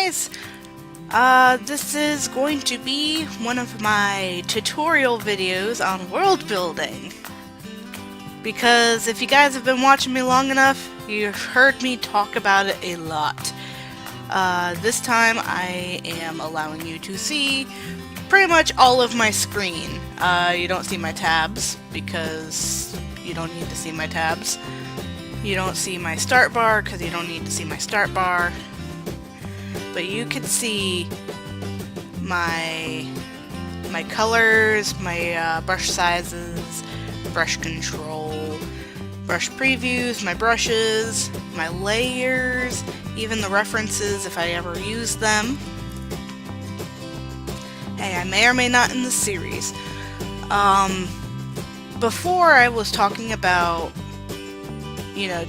guys! This is going to be one of my tutorial videos on world building. Because if you guys have been watching me long enough, you've heard me talk about it a lot. This time I am allowing you to see pretty much all of my screen. You don't see my tabs because you don't need to see my tabs. You don't see my start bar because you don't need to see my start bar. But you can see my colors, my brush sizes, brush control, brush previews, my brushes, my layers, even the references if I ever use them. Hey, I may or may not in the series. Before I was talking about,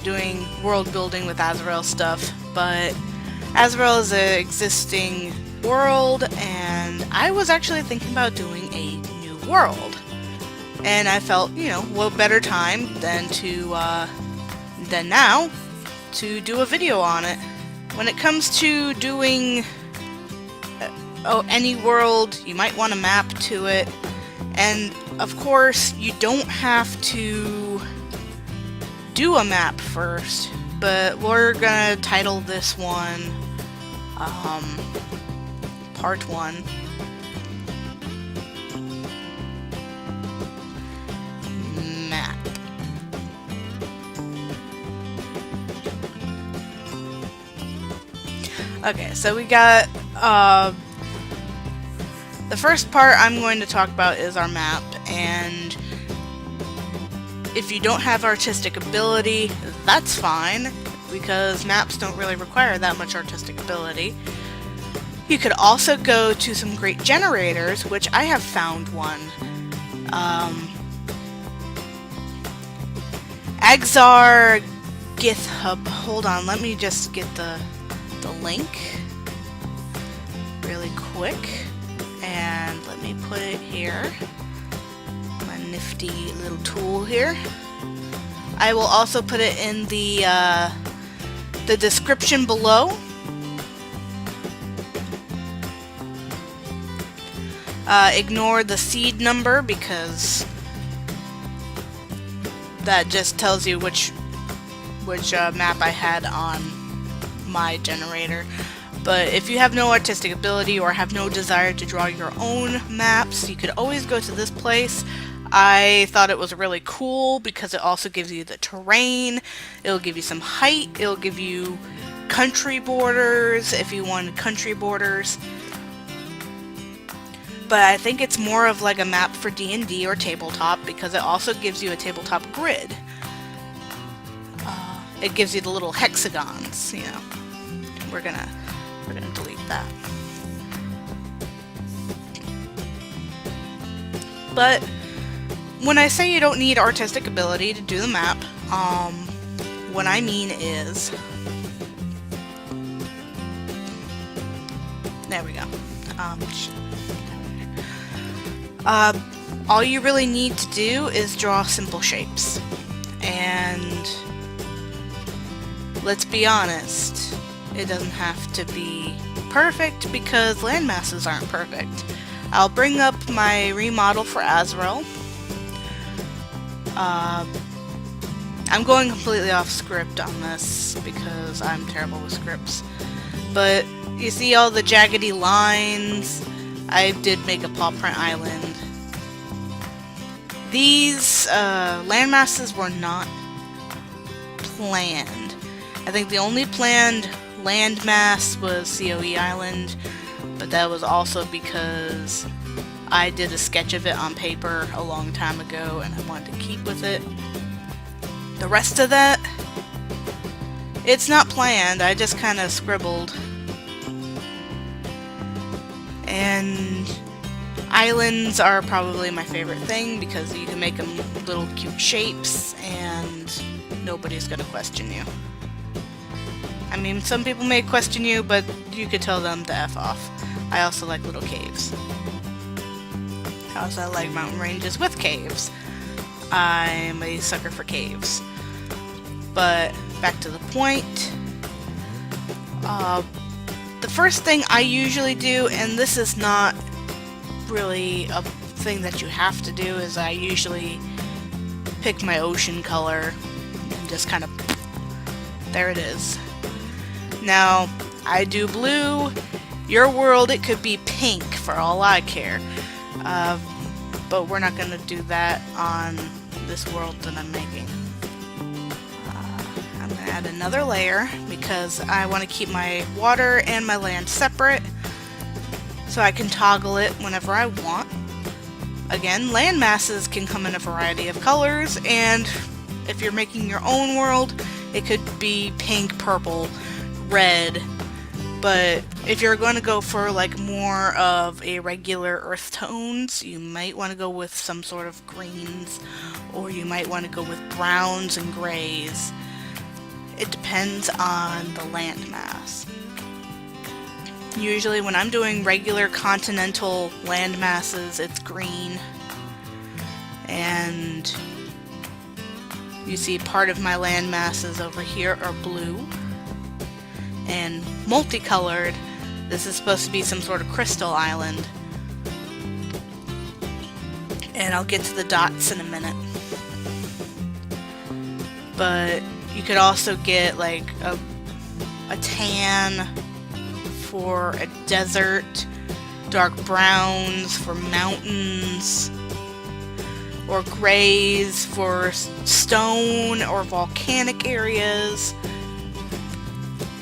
doing world building with Azrael stuff, but Azrael is an existing world, and I was actually thinking about doing a new world. And I felt, what better time than now to do a video on it. When it comes to doing any world, you might want a map to it. And of course, you don't have to do a map first, but we're gonna title this one Part 1. Map. Okay, so we got the first part I'm going to talk about is our map, and if you don't have artistic ability, that's fine, because maps don't really require that much artistic ability. You could also go to some great generators, which I have found one. Axar GitHub. Hold on, let me just get the link really quick, and let me put it here. My nifty little tool here. I will also put it in the description below. Ignore the seed number because that just tells you which map I had on my generator. But if you have no artistic ability or have no desire to draw your own maps, you could always go to this place. I thought it was really cool because it also gives you the terrain, it'll give you some height, it'll give you country borders if you wanted country borders. But I think it's more of like a map for D&D or tabletop because it also gives you a tabletop grid. It gives you the little hexagons, We're gonna delete that. But when I say you don't need artistic ability to do the map, what I mean is, there we go. All you really need to do is draw simple shapes. And let's be honest, it doesn't have to be perfect because landmasses aren't perfect. I'll bring up my remodel for Azrael. I'm going completely off script on this because I'm terrible with scripts. But you see all the jaggedy lines? I did make a paw print island. These landmasses were not planned. I think the only planned landmass was COE Island, but that was also because I did a sketch of it on paper a long time ago and I wanted to keep with it. The rest of that, it's not planned, I just kind of scribbled. And islands are probably my favorite thing because you can make them little cute shapes and nobody's gonna question you. I mean, some people may question you, but you could tell them to F off. I also like little caves. I also like mountain ranges with caves. I'm a sucker for caves. But back to the point. the first thing I usually do, and this is not really a thing that you have to do, is I usually pick my ocean color and just kind of, there it is. Now, I do blue. Your world, it could be pink for all I care. But we're not going to do that on this world that I'm making. I'm going to add another layer because I want to keep my water and my land separate so I can toggle it whenever I want. Again, land masses can come in a variety of colors, and if you're making your own world, it could be pink, purple, red. But if you're going to go for like more of a regular earth tones, you might want to go with some sort of greens, or you might want to go with browns and grays. It depends on the land mass. Usually when I'm doing regular continental land masses, it's green. And you see part of my land masses over here are blue. And multicolored, this is supposed to be some sort of crystal island. And I'll get to the dots in a minute. But you could also get like a tan for a desert, dark browns for mountains, or grays for stone or volcanic areas.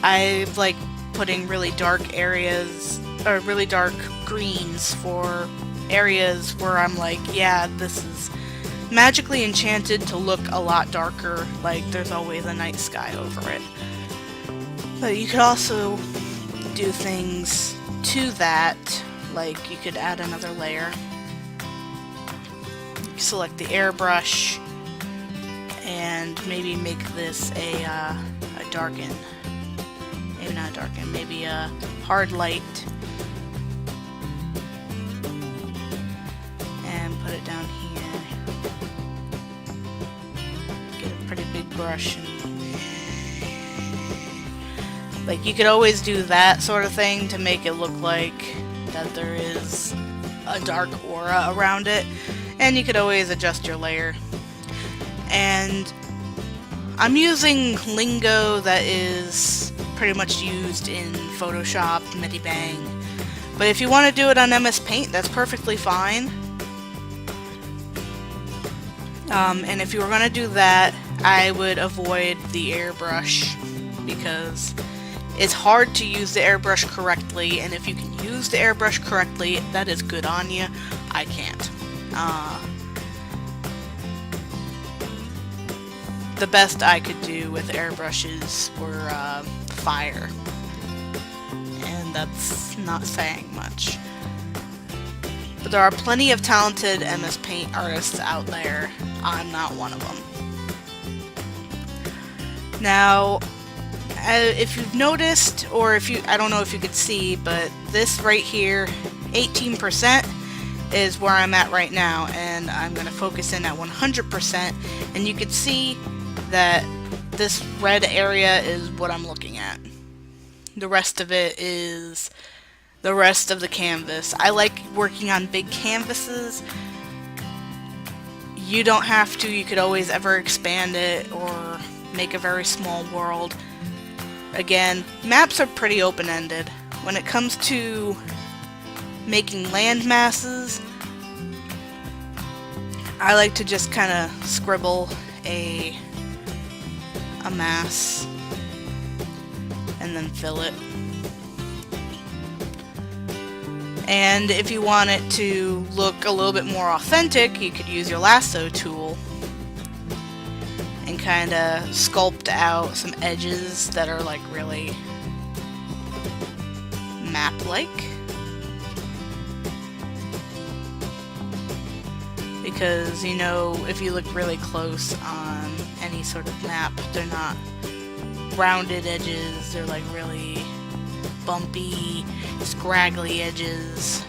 I like putting really dark areas, or really dark greens for areas where I'm like, yeah, this is magically enchanted to look a lot darker, like there's always a night sky over it. But you could also do things to that, like you could add another layer. Select the airbrush and maybe make this a darken. Maybe not darken, maybe a hard light. And put it down here. Get a pretty big brush. Like, you could always do that sort of thing to make it look like that there is a dark aura around it. And you could always adjust your layer. And I'm using lingo that is pretty much used in Photoshop, Medibang. But if you want to do it on MS Paint, that's perfectly fine. And if you were going to do that, I would avoid the airbrush, because it's hard to use the airbrush correctly, and if you can use the airbrush correctly, that is good on you. I can't. The best I could do with airbrushes were fire, and that's not saying much. But there are plenty of talented MS Paint artists out there. I'm not one of them. Now, if you've noticed, or if you, I don't know if you could see, but this right here, 18%, is where I'm at right now, and I'm going to focus in at 100%, and you can see that this red area is what I'm looking at. The rest of it is the rest of the canvas. I like working on big canvases. You don't have to, you could always ever expand it or make a very small world. Again, maps are pretty open-ended. When it comes to making land masses, I like to just kind of scribble a mass and then fill it. And if you want it to look a little bit more authentic, you could use your lasso tool and kind of sculpt out some edges that are like really map-like. Because, you know, if you look really close on any sort of map, they're not rounded edges, they're like really bumpy, scraggly edges.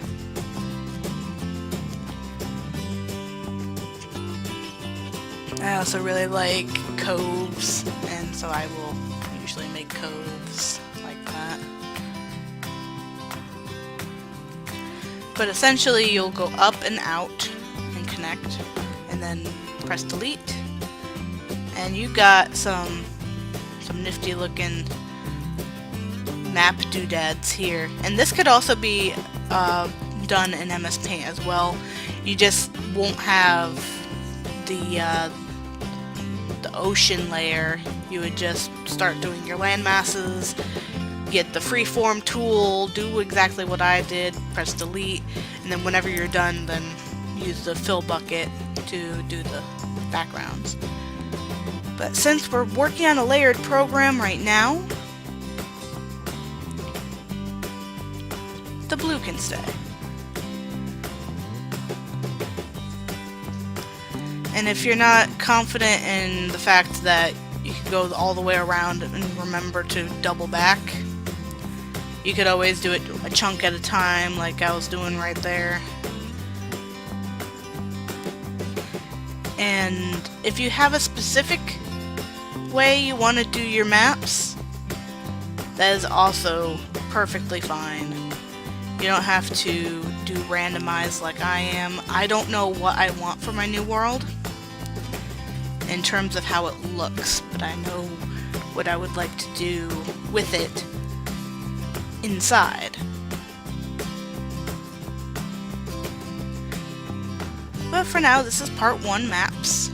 I also really like coves, and so I will usually make coves like that. But essentially you'll go up and out and connect, and then press delete, and you got some nifty looking map doodads here. And this could also be done in MS Paint as well. You just won't have the ocean layer. You would just start doing your land masses, get the freeform tool, do exactly what I did, press delete, and then whenever you're done, then use the fill bucket to do the backgrounds. But since we're working on a layered program right now, the blue can stay. And if you're not confident in the fact that you can go all the way around and remember to double back, you could always do it a chunk at a time like I was doing right there. And if you have a specific way you want to do your maps, that is also perfectly fine. You don't have to do randomized like I am. I don't know what I want for my new world in terms of how it looks, but I know what I would like to do with it inside. But for now, this is part 1 maps.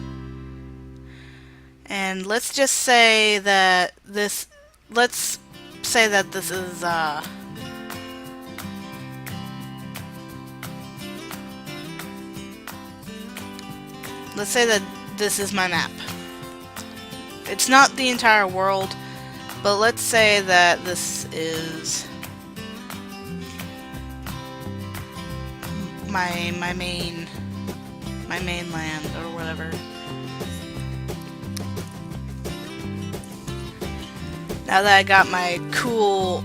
And let's just say that this, let's say that this is let's say that this is my map. It's not the entire world, but let's say that this is my mainland or whatever. Now that I got my cool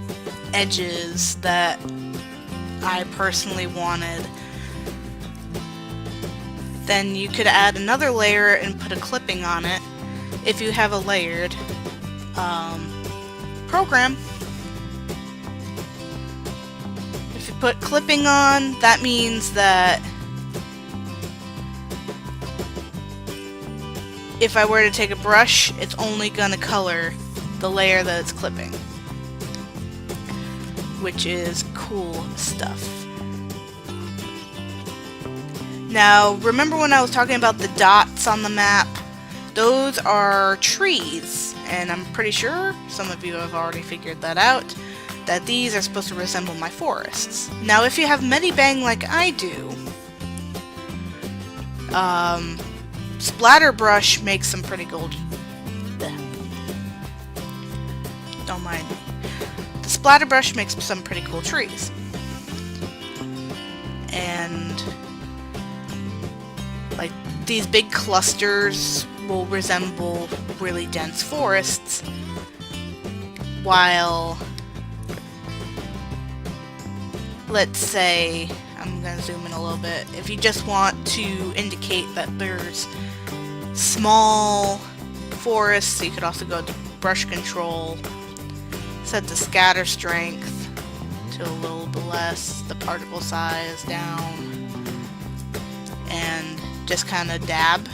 edges that I personally wanted, then you could add another layer and put a clipping on it if you have a layered program. If you put clipping on, that means that if I were to take a brush, it's only gonna color the layer that it's clipping, which is cool stuff. Now, remember when I was talking about the dots on the map? Those are trees, and I'm pretty sure some of you have already figured that out, that these are supposed to resemble my forests. Now, if you have Medibang like I do, Splatterbrush makes some pretty cool... Don't mind me. The Splatterbrush makes some pretty cool trees. And like these big clusters will resemble really dense forests, while let's say, I'm gonna zoom in a little bit, if you just want to indicate that there's small forests, you could also go to brush control, set the scatter strength to a little bit less, the particle size down, and just kind of dab.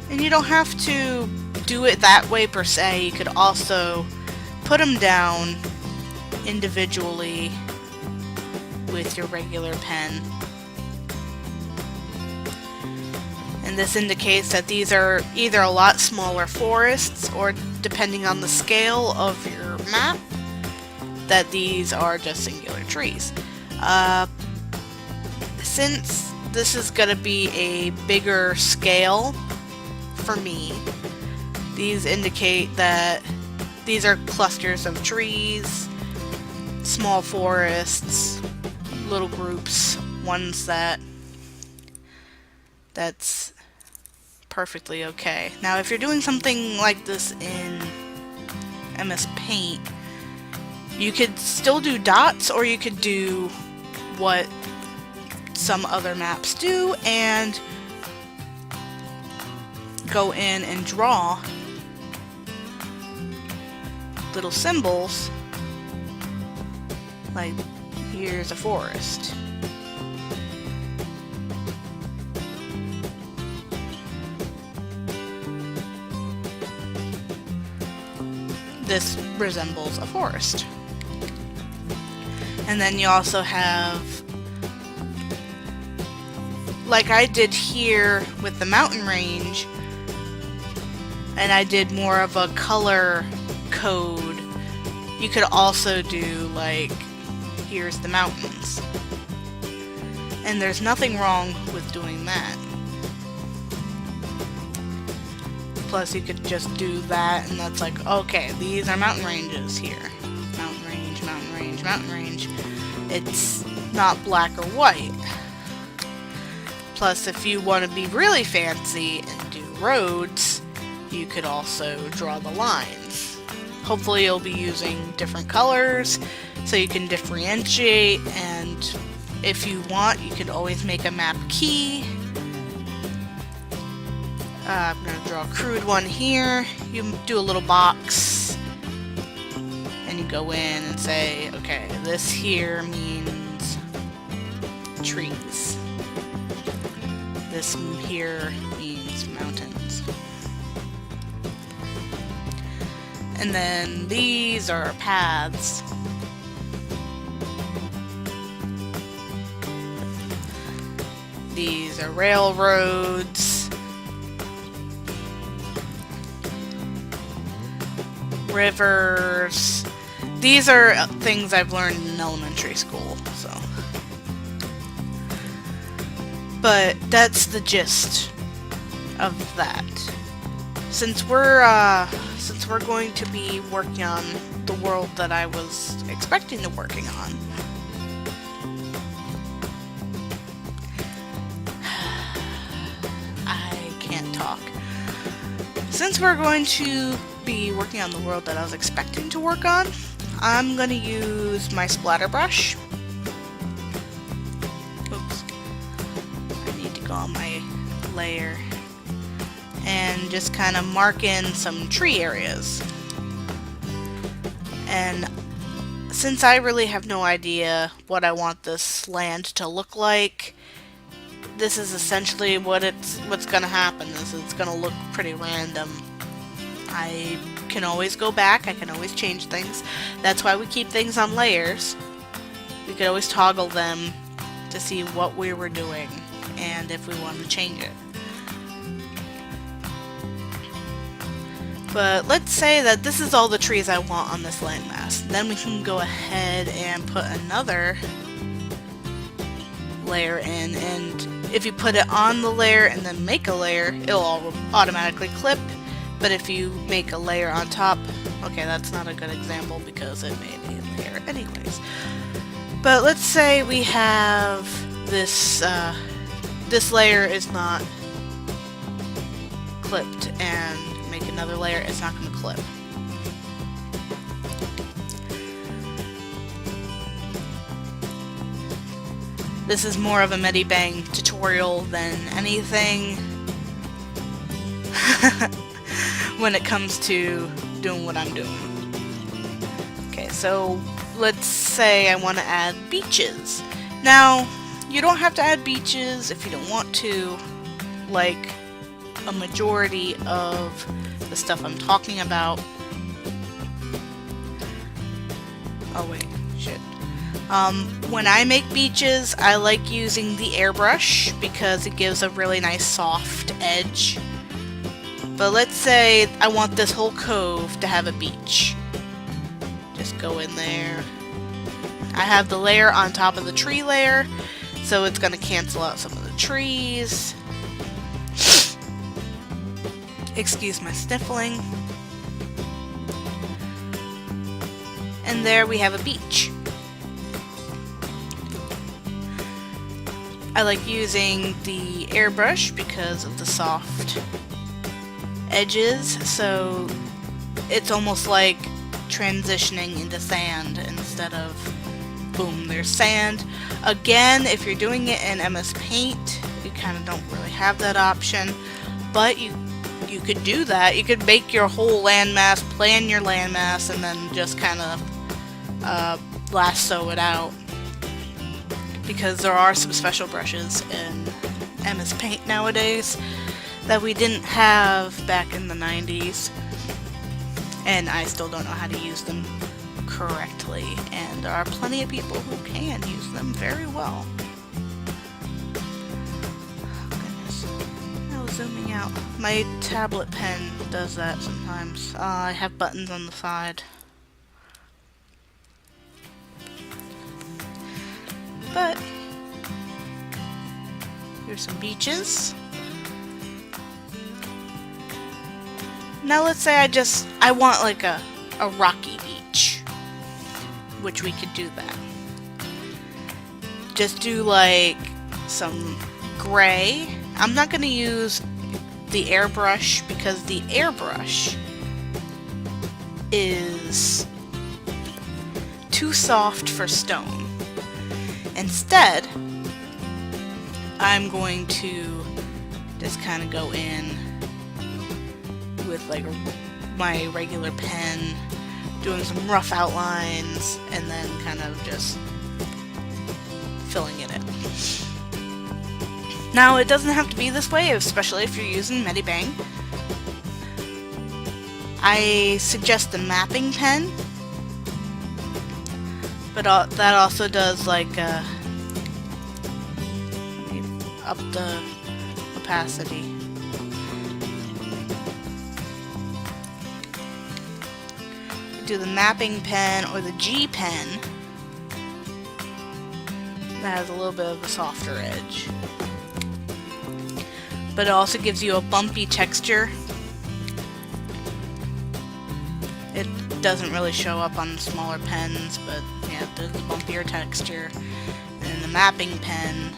And you don't have to do it that way per se. You could also put them down individually with your regular pen. And this indicates that these are either a lot smaller forests, or depending on the scale of your map, that these are just singular trees. Since this is going to be a bigger scale for me, these indicate that these are clusters of trees, small forests, little groups, ones that's perfectly okay. Now, if you're doing something like this in MS Paint, you could still do dots, or you could do what some other maps do and go in and draw little symbols, like here's a forest, this resembles a forest. And then you also have, like I did here with the mountain range, and I did more of a color code. You could also do like, here's the mountains. And there's nothing wrong with doing that. Plus you could just do that, and that's like, okay, these are mountain ranges here. Mountain range, mountain range, mountain range. It's not black or white. Plus, if you want to be really fancy and do roads, you could also draw the lines. Hopefully you'll be using different colors so you can differentiate, and if you want, you could always make a map key. I'm going to draw a crude one here. You do a little box, and you go in and say, okay, this here means trees. This here means mountains. And then these are paths. These are railroads. Rivers. These are things I've learned in elementary school, so. But that's the gist of that. Since we're going to be working on the world that I was expecting to working on, I can't talk. Since we're going to be working on the world that I was expecting to work on, I'm going to use my splatter brush. Oops. I need to go on my layer and just kind of mark in some tree areas. And since I really have no idea what I want this land to look like, this is essentially what's going to happen. It's going to look pretty random. I can always go back, I can always change things. That's why we keep things on layers. We could always toggle them to see what we were doing and if we wanted to change it. But let's say that this is all the trees I want on this landmass. Then we can go ahead and put another layer in, and if you put it on the layer and then make a layer, it'll automatically clip. But if you make a layer on top, okay, that's not a good example because it made a layer anyways. But let's say we have this, this layer is not clipped, and make another layer, it's not going to clip. This is more of a Medibang tutorial than anything. When it comes to doing what I'm doing. Okay, so let's say I want to add beaches. Now, you don't have to add beaches if you don't want to, like a majority of the stuff I'm talking about. Oh wait, shit. When I make beaches, I like using the airbrush because it gives a really nice soft edge. But let's say I want this whole cove to have a beach. Just go in there. I have the layer on top of the tree layer, so it's going to cancel out some of the trees. Excuse my sniffling. And there we have a beach. I like using the airbrush because of the soft edges, so it's almost like transitioning into sand instead of boom, there's sand. Again, if you're doing it in MS Paint, you kind of don't really have that option, but you could do that. You could make your whole landmass, plan your landmass, and then just kind of lasso it out, because there are some special brushes in MS Paint nowadays that we didn't have back in the 90s. and I still don't know how to use them correctly, and there are plenty of people who can use them very well. Oh, goodness. Now zooming out. My tablet pen does that sometimes. I have buttons on the side. But here's some beaches. Now let's say I want like a rocky beach, which we could do that. Just do like some gray. I'm not going to use the airbrush because the airbrush is too soft for stone. Instead, I'm going to just kind of go in with like my regular pen, doing some rough outlines, and then kind of just filling it in. Now, it doesn't have to be this way, especially if you're using Medibang. I suggest the mapping pen, but that also does like up the opacity. Do the mapping pen or the G pen that has a little bit of a softer edge, but it also gives you a bumpy texture. It doesn't really show up on smaller pens, but yeah, there's a bumpier texture. And the mapping pen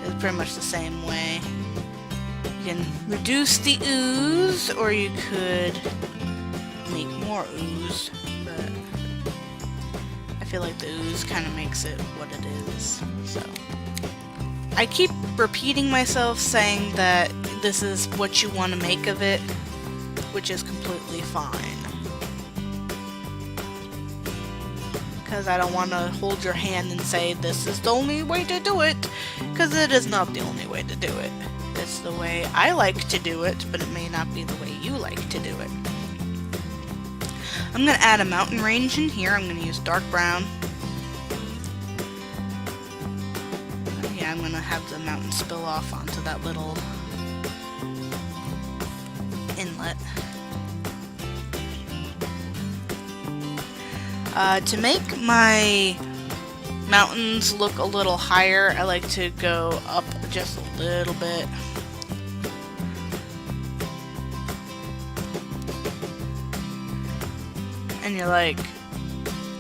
is pretty much the same way. You can reduce the ooze, or you could make more ooze, but I feel like the ooze kind of makes it what it is. So I keep repeating myself saying that this is what you want to make of it, which is completely fine, because I don't want to hold your hand and say this is the only way to do it, because it is not the only way to do it. It's the way I like to do it, but it may not be the way you like to do it. I'm going to add a mountain range in here. I'm going to use dark brown. Yeah, I'm going to have the mountain spill off onto that little inlet. To make my mountains look a little higher, I like to go up just a little bit. And you're like,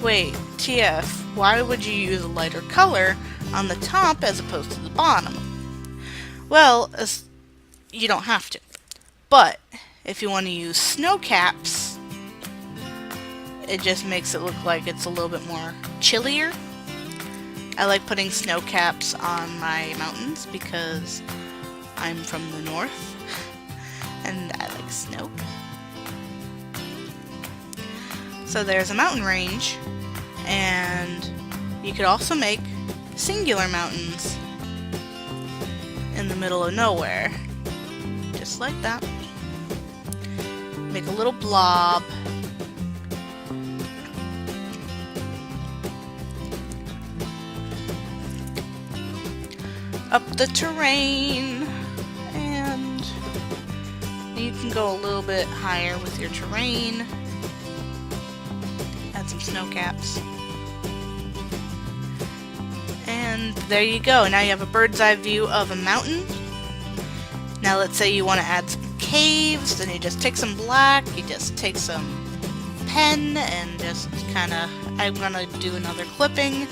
wait, TF, why would you use a lighter color on the top as opposed to the bottom? Well, you don't have to. But if you want to use snow caps, it just makes it look like it's a little bit more chillier. I like putting snow caps on my mountains because I'm from the north and I like snow. So there's a mountain range, and you could also make singular mountains in the middle of nowhere. Just like that. Make a little blob. Up the terrain, and you can go a little bit higher with your terrain. Add some snow caps. And there you go. Now you have a bird's eye view of a mountain. Now let's say you want to add some caves, then you just take some black, you just take some pen, and just kind of, I'm going to do another clipping.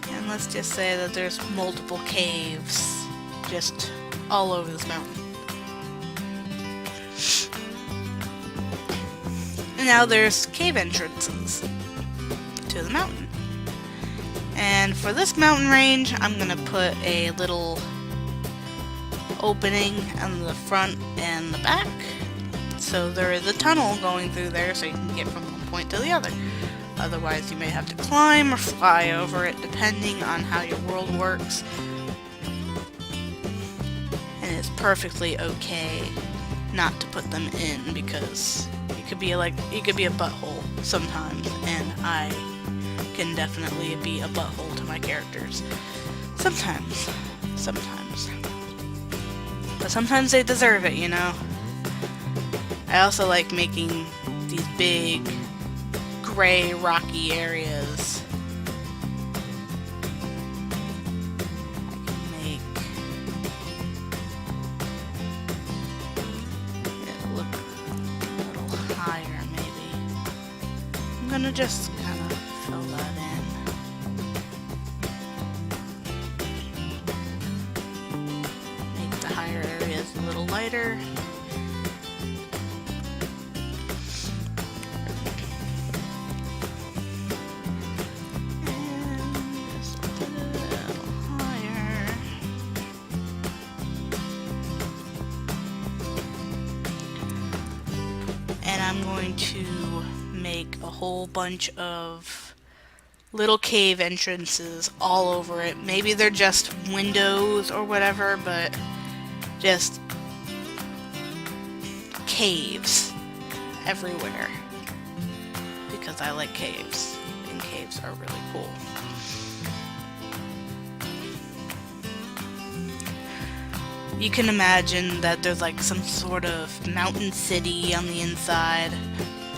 And let's just say that there's multiple caves just all over this mountain. And now there's cave entrances to the mountain. And for this mountain range, I'm going to put a little opening on the front and the back. So there is a tunnel going through there so you can get from one point to the other. Otherwise, you may have to climb or fly over it, depending on how your world works. And it's perfectly okay not to put them in, because you could be a butthole sometimes, and I can definitely be a butthole to my characters. Sometimes. But sometimes they deserve it, you know? I also like making these big, gray, rocky areas. I can make it look a little higher, maybe. I'm gonna just kind of fill that in. Make the higher areas a little lighter. And I'm going to make a whole bunch of little cave entrances all over it. Maybe they're just windows or whatever, but just caves everywhere. Because I like caves, and caves are really cool. You can imagine that there's like some sort of mountain city on the inside.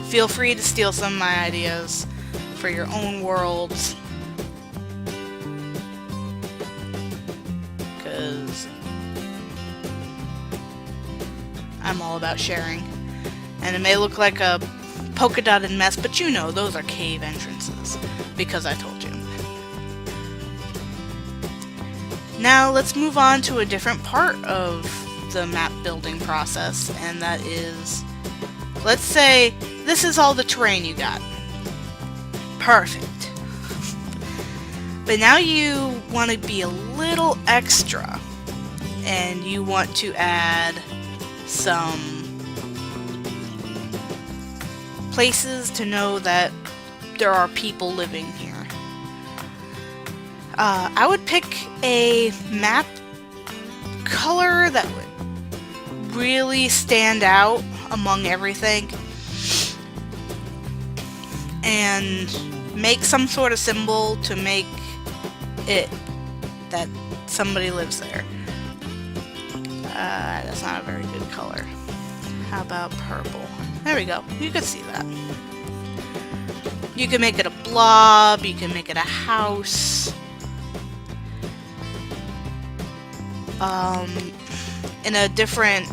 Feel free to steal some of my ideas for your own worlds, because I'm all about sharing. And it may look like a polka dotted mess, but you know those are cave entrances, because I told you. Now let's move on to a different part of the map building process, and that is, let's say this is all the terrain you got. Perfect. But now you want to be a little extra, and you want to add some places to know that there are people living here. I would pick a map color that would really stand out among everything, and make some sort of symbol to make it that somebody lives there. That's not a very good color. How about purple? There we go. You can see that. You can make it a blob, you can make it a house. In a different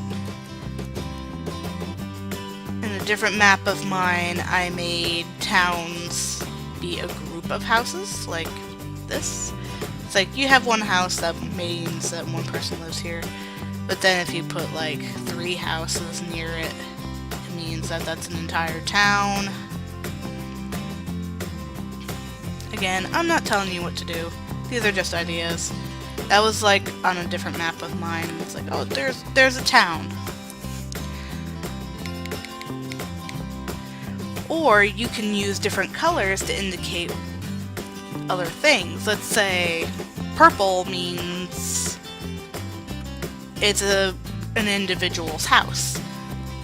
map of mine, I made towns be a group of houses, like this. It's like you have one house that means that one person lives here, but then if you put like 3 houses near it, it means that that's an entire town. Again, I'm not telling you what to do. These are just ideas. That was like on a different map of mine. It's like, oh, there's a town. Or you can use different colors to indicate other things. Let's say purple means it's an individual's house,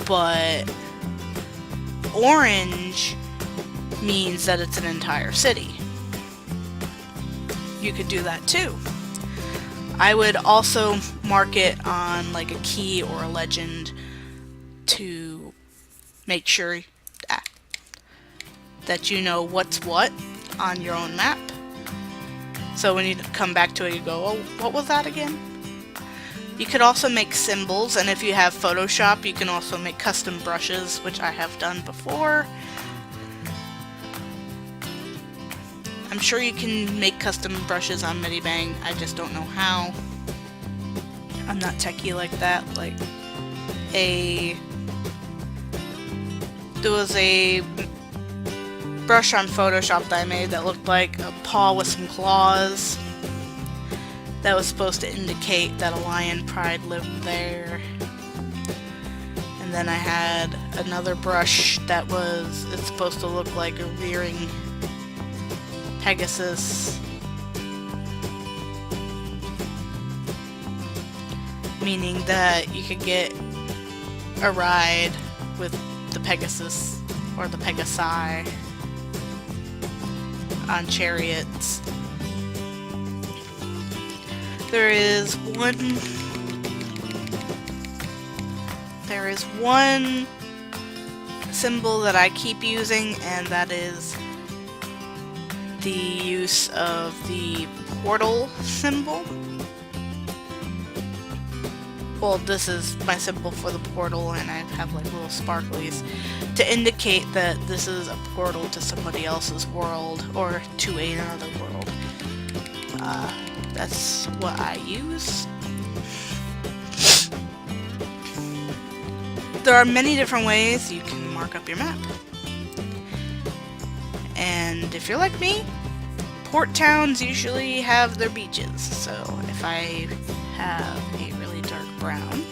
but orange means that it's an entire city. You could do that too. I would also mark it on like a key or a legend to make sure that you know what's what on your own map. So when you come back to it, you go, oh, what was that again? You could also make symbols, and if you have Photoshop, you can also make custom brushes, which I have done before. I'm sure you can make custom brushes on Medibang, I just don't know how. I'm not techie like that. Like, there was a brush on Photoshop that I made that looked like a paw with some claws. That was supposed to indicate that a lion pride lived there. And then I had another brush that it's supposed to look like a rearing Pegasus. meaning that you could get a ride with the Pegasus or the Pegasi on chariots. There is one symbol that I keep using, and that is the use of the portal symbol. Well, this is my symbol for the portal, and I have like little sparklies to indicate that this is a portal to somebody else's world or to another world. That's what I use. There are many different ways you can mark up your map. And if you're like me, port towns usually have their beaches. So if I have a really dark brown,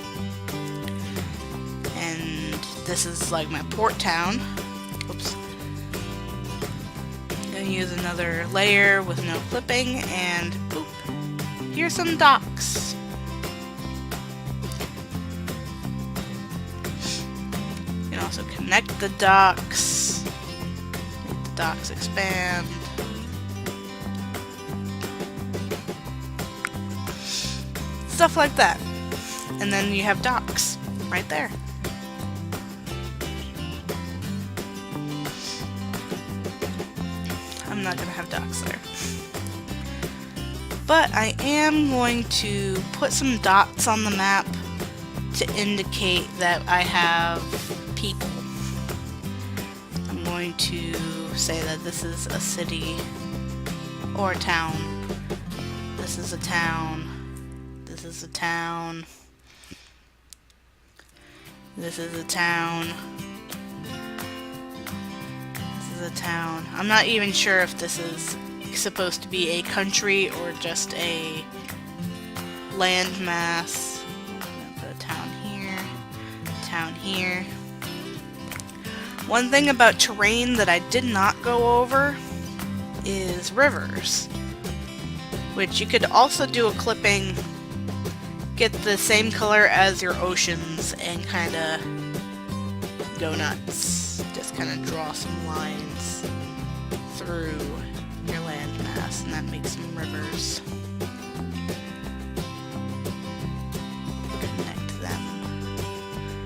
and this is like my port town, oops, I'm gonna use another layer with no clipping, and boop, here's some docks. You can also connect the docks, make the docks expand. Stuff like that. And then you have docks right there. I'm not gonna have docks there. But I am going to put some dots on the map to indicate that I have people. I'm going to say that this is a city or a town. This is a town. This is a town. This is a town. This is a town. I'm not even sure if this is supposed to be a country or just a landmass. I'm gonna put a town here, town here. One thing about terrain that I did not go over is rivers, which you could also do a clipping, get the same color as your oceans, and kind of go nuts. Just kind of draw some lines through your landmass, and that makes some rivers. Connect them.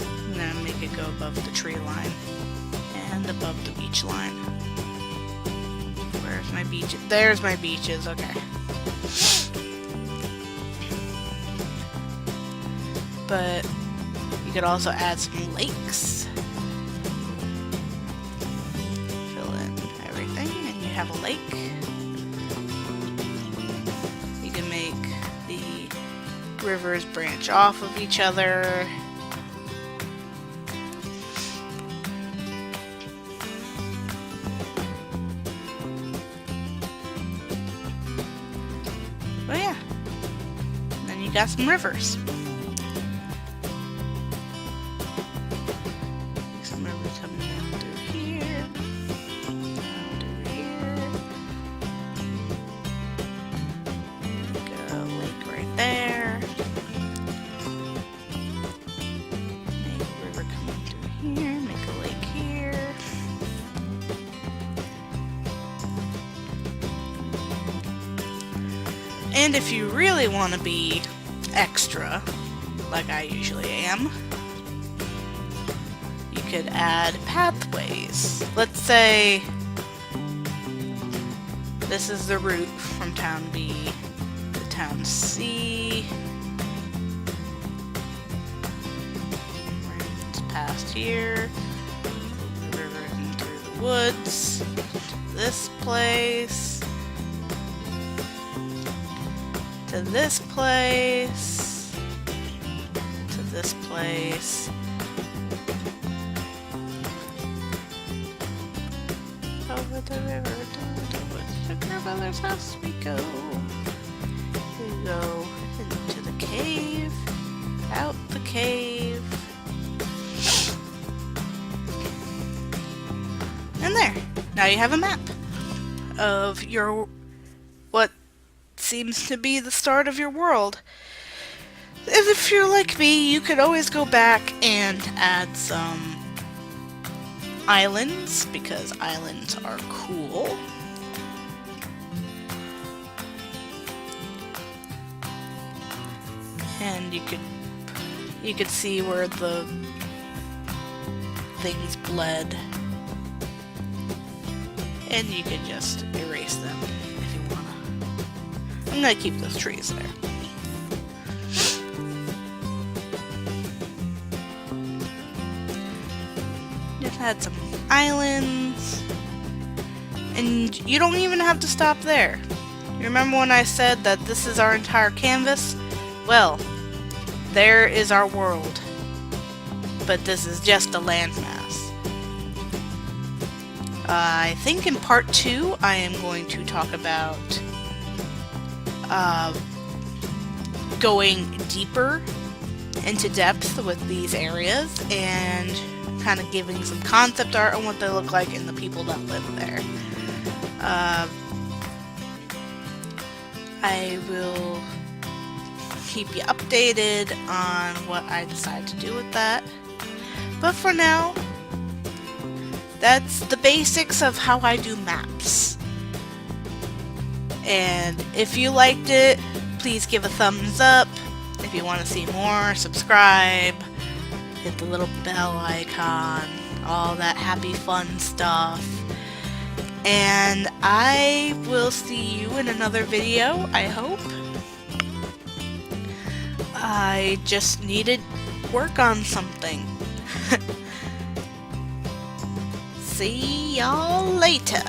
I'm gonna make it go above the tree line and above the beach line. Where's my beach? There's my beaches, okay. But you could also add some lakes. Fill in everything, and you have a lake. You can make the rivers branch off of each other. But yeah, and then you got some rivers. Some rivers coming down through here, down through here. Make a lake right there. Make a river coming through here. Make a lake here. And if you really want to be extra, like I usually am, you could add pathways. Let's say this is the route from town B to town C. It's past here. The river and through the woods to this place. To this place, to this place, over the river, to the woods, to grandmother's house we go. We go into the cave, out the cave, and there. Now you have a map of your what seems to be the start of your world. If you're like me, you could always go back and add some islands, because islands are cool. And you could see where the things bled. And you could just erase them if you wanna. I'm gonna keep those trees there. Just add some islands. And you don't even have to stop there. You remember when I said that this is our entire canvas? Well, there is our world. But this is just a landmass. I think in part 2 I am going to talk about going deeper into depth with these areas and kind of giving some concept art on what they look like and the people that live there. I will keep you updated on what I decide to do with that. But for now, that's the basics of how I do maps. And if you liked it, please give a thumbs up. If you want to see more, subscribe, hit the little bell icon, all that happy fun stuff. And I will see you in another video, I hope. I just needed work on something. See y'all later.